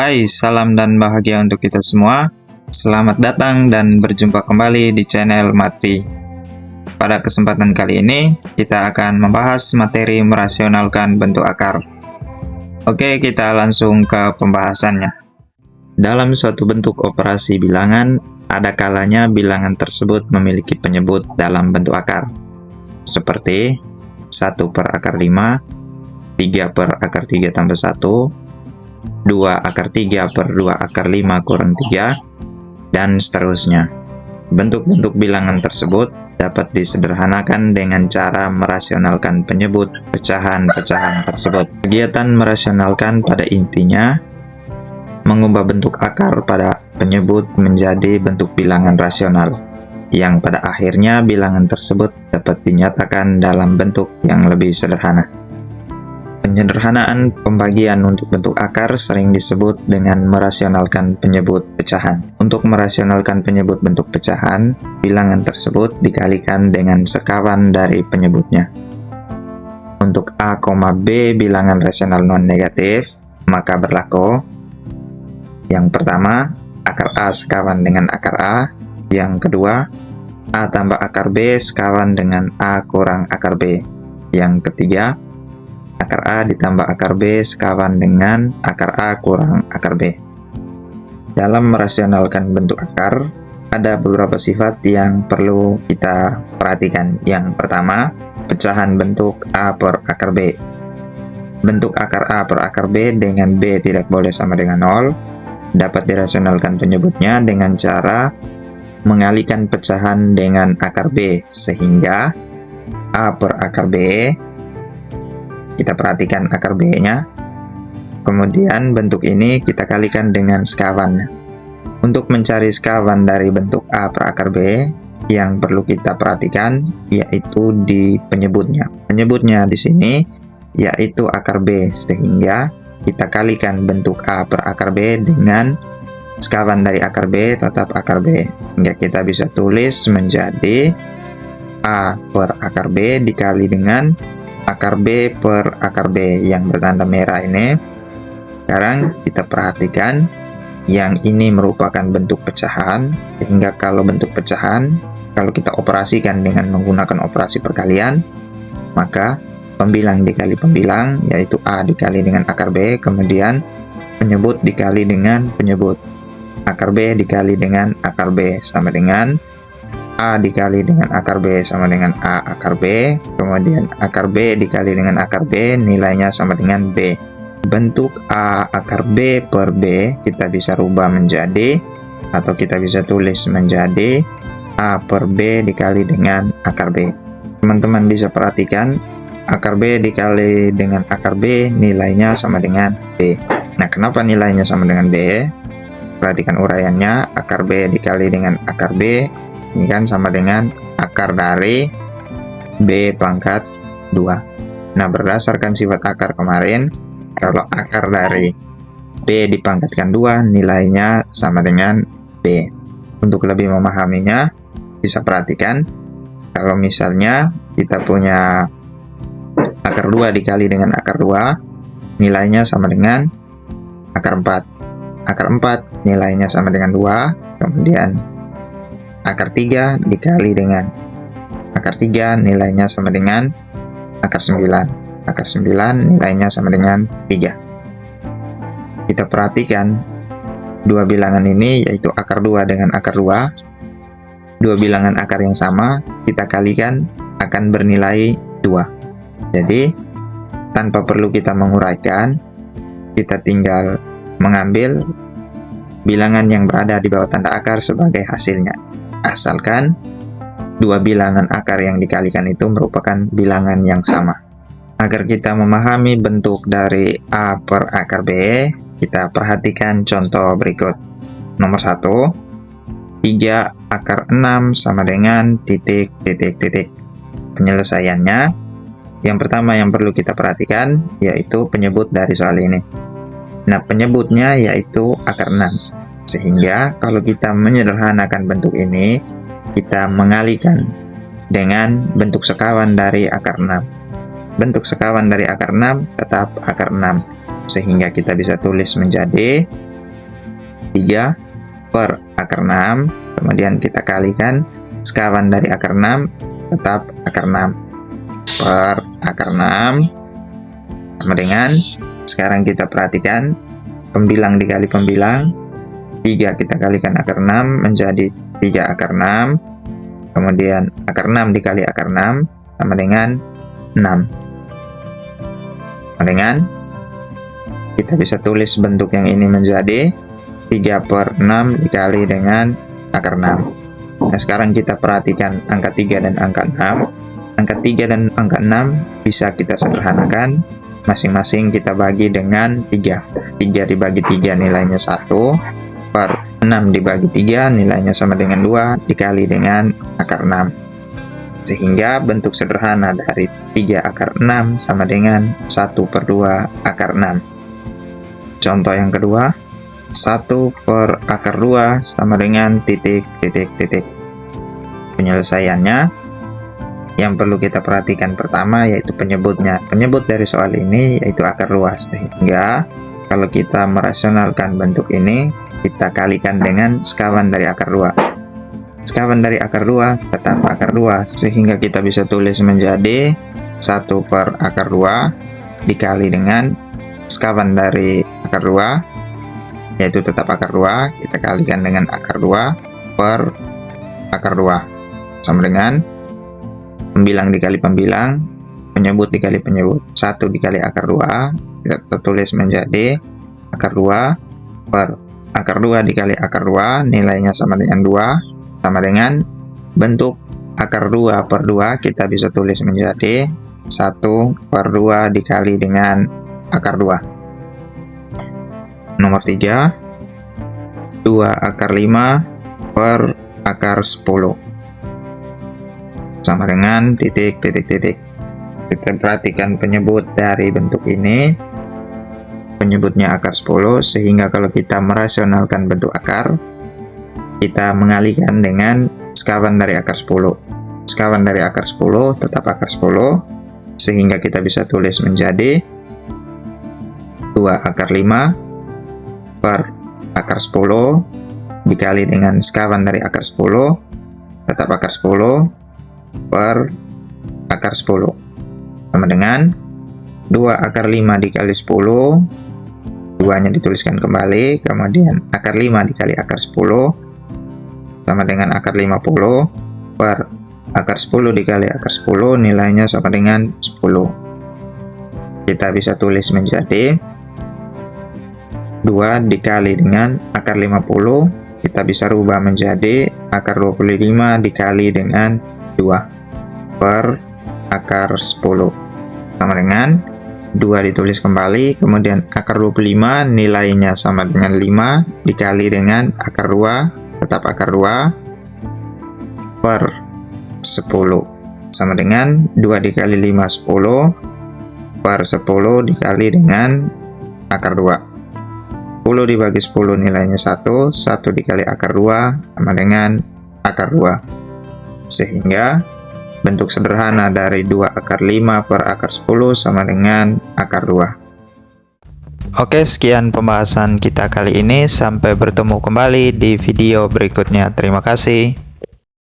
Hai, salam dan bahagia untuk kita semua. Selamat datang dan berjumpa kembali di channel Matri. Pada kesempatan kali ini, kita akan membahas materi merasionalkan bentuk akar. Oke, kita langsung ke pembahasannya. Dalam suatu bentuk operasi bilangan, ada kalanya bilangan tersebut memiliki penyebut dalam bentuk akar, seperti 1/5, 3/3 tambah 1, 2/3/2/5 kurang 3, dan seterusnya. Bentuk-bentuk bilangan tersebut dapat disederhanakan dengan cara merasionalkan penyebut pecahan-pecahan tersebut. Kegiatan merasionalkan pada intinya mengubah bentuk akar pada penyebut menjadi bentuk bilangan rasional, yang pada akhirnya bilangan tersebut dapat dinyatakan dalam bentuk yang lebih sederhana. Penyederhanaan pembagian untuk bentuk akar sering disebut dengan merasionalkan penyebut pecahan. Untuk merasionalkan penyebut bentuk pecahan, bilangan tersebut dikalikan dengan sekawan dari penyebutnya. Untuk A, B bilangan rasional non-negatif, maka berlaku yang pertama, akar A sekawan dengan akar A. Yang kedua, A tambah akar B sekawan dengan A kurang akar B. Yang ketiga, akar A ditambah akar B sekawan dengan akar A kurang akar B. Dalam merasionalkan bentuk akar, ada beberapa sifat yang perlu kita perhatikan. Yang pertama, pecahan bentuk A per akar B. Bentuk akar A per akar B dengan B tidak boleh sama dengan 0. Dapat dirasionalkan penyebutnya dengan cara mengalihkan pecahan dengan akar B, sehingga A per akar B, kita perhatikan akar B-nya, kemudian bentuk ini kita kalikan dengan sekawan. Untuk mencari sekawan dari bentuk A per akar B, yang perlu kita perhatikan yaitu di penyebutnya. Penyebutnya di sini yaitu akar B, sehingga kita kalikan bentuk A per akar B dengan sekawan dari akar B tetap akar B, hingga kita bisa tulis menjadi A per akar B dikali dengan akar B per akar B yang bertanda merah ini. Sekarang kita perhatikan yang ini merupakan bentuk pecahan, sehingga kalau bentuk pecahan, kalau kita operasikan dengan menggunakan operasi perkalian, maka pembilang dikali pembilang, yaitu A dikali dengan akar B, kemudian penyebut dikali dengan penyebut. Akar B dikali dengan akar B sama dengan A dikali dengan akar B sama dengan A akar B, kemudian akar B dikali dengan akar B, nilainya sama dengan B. Bentuk A akar B per B kita bisa rubah menjadi, atau kita bisa tulis menjadi A per B dikali dengan akar B. Teman-teman bisa perhatikan, akar B dikali dengan akar B nilainya sama dengan B. Nah, kenapa nilainya sama dengan B? Perhatikan uraiannya, akar B dikali dengan akar B ini kan sama dengan akar dari B pangkat 2. Nah, berdasarkan sifat akar kemarin, kalau akar dari B dipangkatkan 2 nilainya sama dengan B. Untuk lebih memahaminya, bisa perhatikan kalau misalnya kita punya akar 2 dikali dengan akar 2 nilainya sama dengan akar 4. Akar 4 nilainya sama dengan 2, kemudian akar 3 dikali dengan akar 3 nilainya sama dengan akar 9. Akar 9 nilainya sama dengan 3. Kita perhatikan dua bilangan ini, yaitu akar 2 dengan akar 2. Dua bilangan akar yang sama, kita kalikan akan bernilai 2. Jadi, tanpa perlu kita menguraikan, kita tinggal mengambil bilangan yang berada di bawah tanda akar sebagai hasilnya. Asalkan dua bilangan akar yang dikalikan itu merupakan bilangan yang sama. Agar kita memahami bentuk dari A per akar B, kita perhatikan contoh berikut. Nomor 1, 3 akar 6 sama dengan titik. Penyelesaiannya, yang pertama yang perlu kita perhatikan yaitu penyebut dari soal ini. Nah, penyebutnya yaitu akar 6. Sehingga kalau kita menyederhanakan bentuk ini, kita mengalihkan dengan bentuk sekawan dari akar 6. Bentuk sekawan dari akar 6 tetap akar 6. Sehingga kita bisa tulis menjadi 3 per akar 6, kemudian kita kalikan sekawan dari akar 6 tetap akar 6 per akar 6 sama dengan, sekarang kita perhatikan pembilang dikali pembilang, 3 kita kalikan akar 6 menjadi 3 akar 6, kemudian akar 6 dikali akar 6 sama dengan 6. Sama dengan, kita bisa tulis bentuk yang ini menjadi 3 per 6 dikali dengan akar 6. Nah, sekarang kita perhatikan angka 3 dan angka 6. Angka 3 dan angka 6 bisa kita sederhanakan. Masing-masing kita bagi dengan 3. 3 dibagi 3 nilainya 1, per 6 dibagi 3 nilainya sama dengan 2 dikali dengan akar 6. Sehingga bentuk sederhana dari 3 akar 6 sama dengan 1 per 2 akar 6. Contoh yang kedua, 1 per akar 2 sama dengan titik. Penyelesaiannya, yang perlu kita perhatikan pertama yaitu penyebutnya. Penyebut dari soal ini yaitu akar luas, sehingga kalau kita merasionalkan bentuk ini, kita kalikan dengan sekawan dari akar 2. Sekawan dari akar 2 tetap akar 2, sehingga kita bisa tulis menjadi 1 per akar 2 dikali dengan sekawan dari akar 2, yaitu tetap akar 2, kita kalikan dengan akar 2 per akar 2 sama dengan pembilang dikali pembilang, penyebut dikali penyebut. 1 dikali akar 2 kita tulis menjadi akar 2 per akar 2 dikali akar 2 nilainya sama dengan 2, sama dengan bentuk akar 2 per 2 kita bisa tulis menjadi 1 per 2 dikali dengan akar 2. Nomor 3, 2 akar 5 per akar 10 sama dengan titik. Kita perhatikan penyebut dari bentuk ini, penyebutnya akar 10, sehingga kalau kita merasionalkan bentuk akar, kita mengalihkan dengan sekawan dari akar 10. Sekawan dari akar 10 tetap akar 10, sehingga kita bisa tulis menjadi 2 akar 5 per akar 10 dikali dengan sekawan dari akar 10 tetap akar 10 per akar 10 sama dengan 2 akar 5 dikali 10, 2-nya dituliskan kembali, kemudian akar 5 dikali akar 10 sama dengan akar 50 per akar 10 dikali akar 10 nilainya sama dengan 10. Kita bisa tulis menjadi 2 dikali dengan akar 50, kita bisa rubah menjadi akar 25 dikali dengan 2 per akar 10 sama dengan 2 ditulis kembali, kemudian akar 25 nilainya sama dengan 5 dikali dengan akar 2 tetap akar 2 per 10 sama dengan 2 dikali 5 10 per 10 dikali dengan akar 2. 10 dibagi 10 nilainya 1 dikali akar 2 sama dengan akar 2. Sehingga bentuk sederhana dari 2 akar 5 per akar 10 sama dengan akar 2. Oke, sekian pembahasan kita kali ini. Sampai bertemu kembali di video berikutnya. Terima kasih.